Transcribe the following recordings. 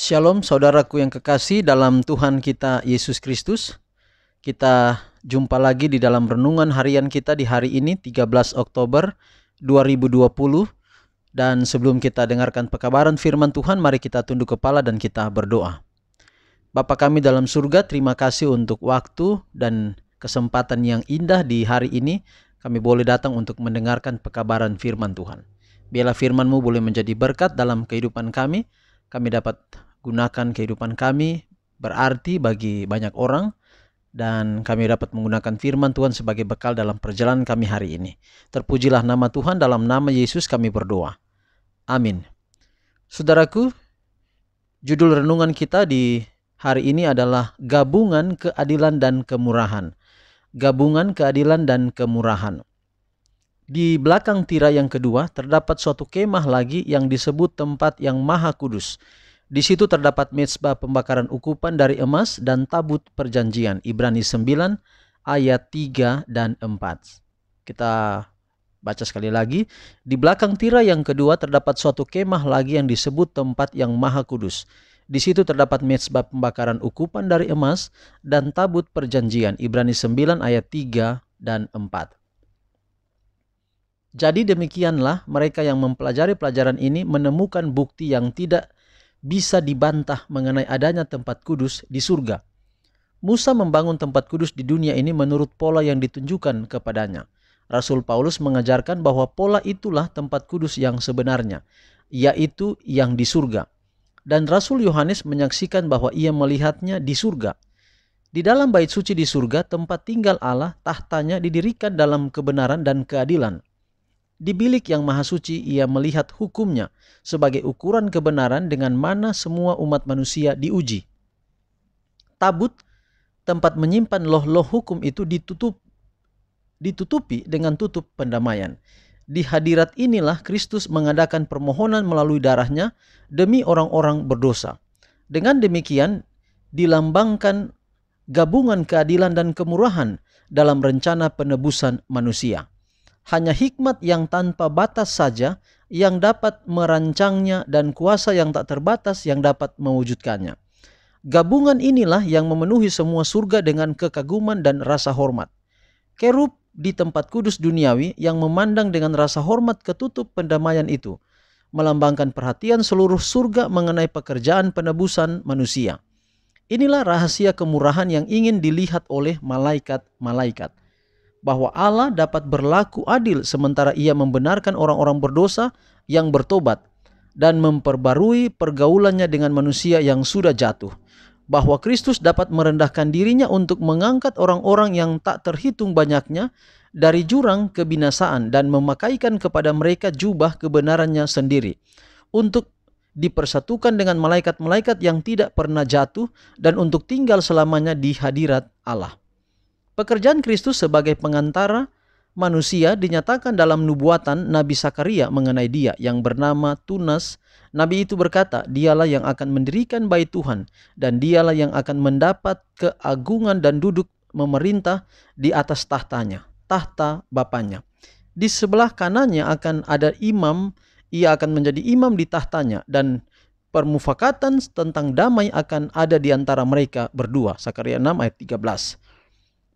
Shalom saudaraku yang kekasih dalam Tuhan kita Yesus Kristus. Kita jumpa lagi di dalam renungan harian kita di hari ini 13 Oktober 2020. Dan sebelum kita dengarkan pekabaran firman Tuhan, mari kita tunduk kepala dan kita berdoa. Bapa kami dalam surga, terima kasih untuk waktu dan kesempatan yang indah di hari ini. Kami boleh datang untuk mendengarkan pekabaran firman Tuhan. Biarlah firman-Mu boleh menjadi berkat dalam kehidupan kami. Kami dapat gunakan kehidupan kami berarti bagi banyak orang, dan kami dapat menggunakan firman Tuhan sebagai bekal dalam perjalanan kami hari ini. Terpujilah nama Tuhan, dalam nama Yesus kami berdoa. Amin. Saudaraku, judul renungan kita di hari ini adalah Gabungan Keadilan dan Kemurahan. Gabungan keadilan dan kemurahan. Di belakang tirai yang kedua terdapat suatu kemah lagi yang disebut tempat yang maha kudus. Di situ terdapat mezbah pembakaran ukupan dari emas dan tabut perjanjian. Ibrani 9 ayat 3 dan 4. Kita baca sekali lagi. Di belakang tirai yang kedua terdapat suatu kemah lagi yang disebut tempat yang maha kudus. Di situ terdapat mezbah pembakaran ukupan dari emas dan tabut perjanjian. Ibrani 9 ayat 3 dan 4. Jadi demikianlah mereka yang mempelajari pelajaran ini menemukan bukti yang tidak bisa dibantah mengenai adanya tempat kudus di surga. Musa membangun tempat kudus di dunia ini menurut pola yang ditunjukkan kepadanya. Rasul Paulus mengajarkan bahwa pola itulah tempat kudus yang sebenarnya, yaitu yang di surga. Dan Rasul Yohanes menyaksikan bahwa ia melihatnya di surga. Di dalam bait suci di surga, tempat tinggal Allah, tahtanya didirikan dalam kebenaran dan keadilan. Di bilik yang maha suci ia melihat hukumnya sebagai ukuran kebenaran dengan mana semua umat manusia diuji. Tabut, tempat menyimpan loh-loh hukum itu ditutupi dengan tutup pendamaian. Di hadirat inilah Kristus mengadakan permohonan melalui darahnya demi orang-orang berdosa. Dengan demikian dilambangkan gabungan keadilan dan kemurahan dalam rencana penebusan manusia. Hanya hikmat yang tanpa batas saja yang dapat merancangnya dan kuasa yang tak terbatas yang dapat mewujudkannya. Gabungan inilah yang memenuhi semua surga dengan kekaguman dan rasa hormat. Kerub di tempat kudus duniawi yang memandang dengan rasa hormat ketutup pendamaian itu, melambangkan perhatian seluruh surga mengenai pekerjaan penebusan manusia. Inilah rahasia kemurahan yang ingin dilihat oleh malaikat-malaikat. Bahwa Allah dapat berlaku adil sementara ia membenarkan orang-orang berdosa yang bertobat dan memperbarui pergaulannya dengan manusia yang sudah jatuh. Bahwa Kristus dapat merendahkan dirinya untuk mengangkat orang-orang yang tak terhitung banyaknya dari jurang kebinasaan dan memakaikan kepada mereka jubah kebenarannya sendiri untuk dipersatukan dengan malaikat-malaikat yang tidak pernah jatuh dan untuk tinggal selamanya di hadirat Allah. Pekerjaan Kristus sebagai pengantara manusia dinyatakan dalam nubuatan Nabi Zakaria mengenai dia yang bernama Tunas. Nabi itu berkata, dialah yang akan mendirikan bait Tuhan dan dialah yang akan mendapat keagungan dan duduk memerintah di atas tahtanya, tahta Bapanya. Di sebelah kanannya akan ada imam, ia akan menjadi imam di tahtanya dan permufakatan tentang damai akan ada di antara mereka berdua. Zakaria 6 ayat 13.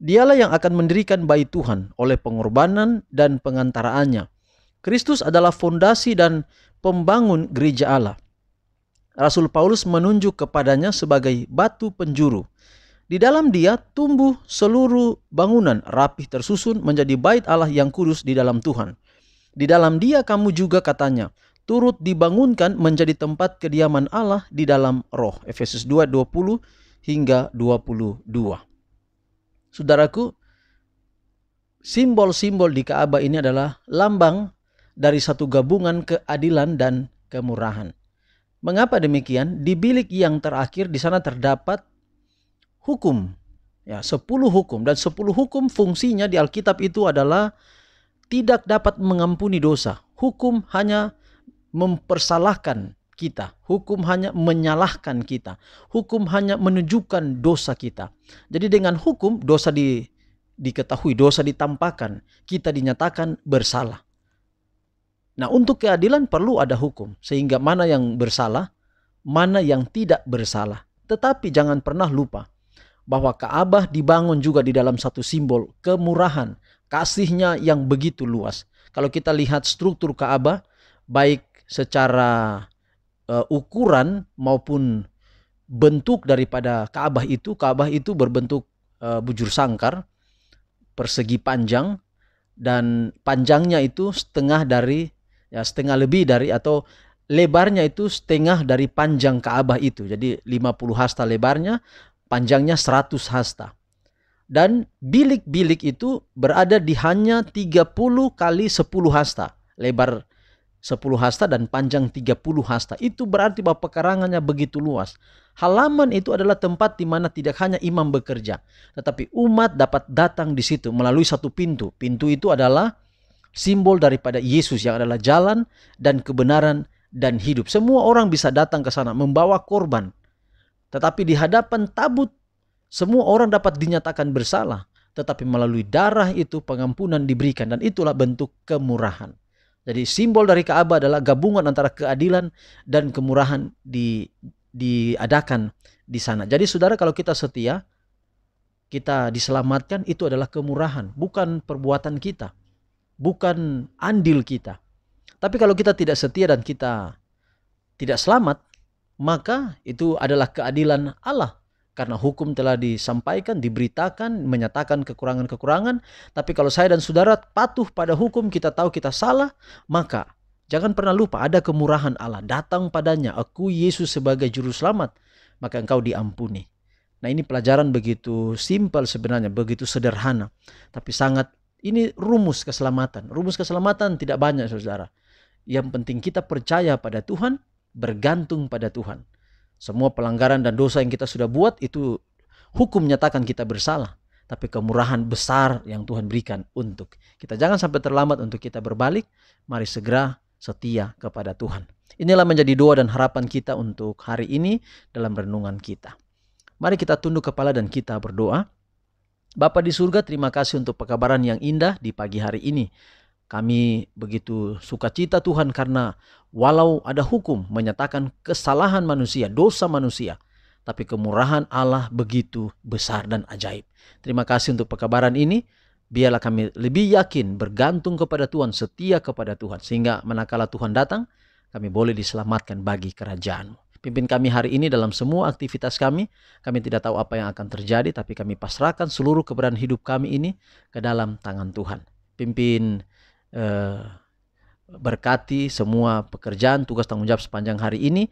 Dialah yang akan mendirikan bait Tuhan oleh pengorbanan dan pengantaraannya. Kristus adalah fondasi dan pembangun gereja Allah. Rasul Paulus menunjuk kepadanya sebagai batu penjuru. Di dalam dia tumbuh seluruh bangunan rapih tersusun menjadi bait Allah yang kudus di dalam Tuhan. Di dalam dia kamu juga katanya turut dibangunkan menjadi tempat kediaman Allah di dalam roh. Efesus 2:20 hingga 22. Saudaraku, simbol-simbol di Ka'bah ini adalah lambang dari satu gabungan keadilan dan kemurahan. Mengapa demikian? Di bilik yang terakhir di sana terdapat hukum, 10 hukum, dan 10 hukum fungsinya di Alkitab itu adalah tidak dapat mengampuni dosa. Hukum hanya mempersalahkan kita, hukum hanya menyalahkan kita, hukum hanya menunjukkan dosa kita. Jadi dengan hukum dosa diketahui, dosa ditampakkan, kita dinyatakan bersalah. Nah, untuk keadilan perlu ada hukum, sehingga mana yang bersalah mana yang tidak bersalah. Tetapi jangan pernah lupa bahwa Ka'bah dibangun juga di dalam satu simbol kemurahan, kasihnya yang begitu luas. Kalau kita lihat struktur Ka'bah, baik secara ukuran maupun bentuk daripada Ka'bah itu berbentuk bujur sangkar, persegi panjang, dan panjangnya itu setengah lebih dari, atau lebarnya itu setengah dari panjang Ka'bah itu. Jadi 50 hasta lebarnya, panjangnya 100 hasta. Dan bilik-bilik itu berada di hanya 30 kali 10 hasta. Lebar 10 hasta dan panjang 30 hasta. Itu berarti bahwa pekarangannya begitu luas. Halaman itu adalah tempat di mana tidak hanya imam bekerja, tetapi umat dapat datang di situ melalui satu pintu. Pintu itu adalah simbol daripada Yesus yang adalah jalan dan kebenaran dan hidup. Semua orang bisa datang ke sana membawa korban. Tetapi di hadapan tabut, semua orang dapat dinyatakan bersalah. Tetapi melalui darah itu pengampunan diberikan, dan itulah bentuk kemurahan. Jadi simbol dari Ka'bah adalah gabungan antara keadilan dan kemurahan diadakan di sana. Jadi saudara, kalau kita setia, kita diselamatkan, itu adalah kemurahan, bukan perbuatan kita, bukan andil kita. Tapi kalau kita tidak setia dan kita tidak selamat, maka itu adalah keadilan Allah. Karena hukum telah disampaikan, diberitakan, menyatakan kekurangan-kekurangan. Tapi kalau saya dan saudara patuh pada hukum, kita tahu kita salah, maka jangan pernah lupa ada kemurahan Allah. Datang padanya, akui Yesus sebagai juru selamat, maka engkau diampuni. Nah, ini pelajaran begitu simpel sebenarnya, begitu sederhana. Tapi ini rumus keselamatan. Rumus keselamatan tidak banyak, saudara. Yang penting kita percaya pada Tuhan, bergantung pada Tuhan. Semua pelanggaran dan dosa yang kita sudah buat itu hukum nyatakan kita bersalah. Tapi kemurahan besar yang Tuhan berikan untuk kita. Jangan sampai terlambat untuk kita berbalik. Mari segera setia kepada Tuhan. Inilah menjadi doa dan harapan kita untuk hari ini dalam renungan kita. Mari kita tunduk kepala dan kita berdoa. Bapa di surga, terima kasih untuk pekabaran yang indah di pagi hari ini. Kami begitu sukacita Tuhan, karena walau ada hukum menyatakan kesalahan manusia, dosa manusia, tapi kemurahan Allah begitu besar dan ajaib. Terima kasih untuk pekabaran ini. Biarlah kami lebih yakin, bergantung kepada Tuhan, setia kepada Tuhan, sehingga manakala Tuhan datang, kami boleh diselamatkan bagi kerajaan-Mu. Pimpin kami hari ini dalam semua aktivitas kami. Kami tidak tahu apa yang akan terjadi, tapi kami pasrahkan seluruh keberadaan hidup kami ini ke dalam tangan Tuhan. Pimpin, berkati semua pekerjaan, tugas, tanggung jawab sepanjang hari ini,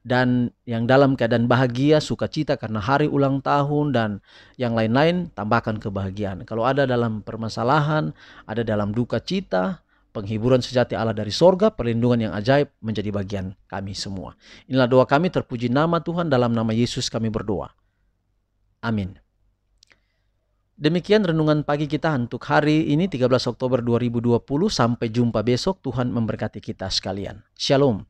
dan yang dalam keadaan bahagia, sukacita karena hari ulang tahun dan yang lain-lain, tambahkan kebahagiaan. Kalau ada dalam permasalahan, ada dalam duka cita, penghiburan sejati Allah dari sorga, perlindungan yang ajaib menjadi bagian kami semua. Inilah doa kami, terpuji nama Tuhan, dalam nama Yesus kami berdoa. Amin. Demikian renungan pagi kita untuk hari ini 13 Oktober 2020. Sampai jumpa besok. Tuhan memberkati kita sekalian. Shalom.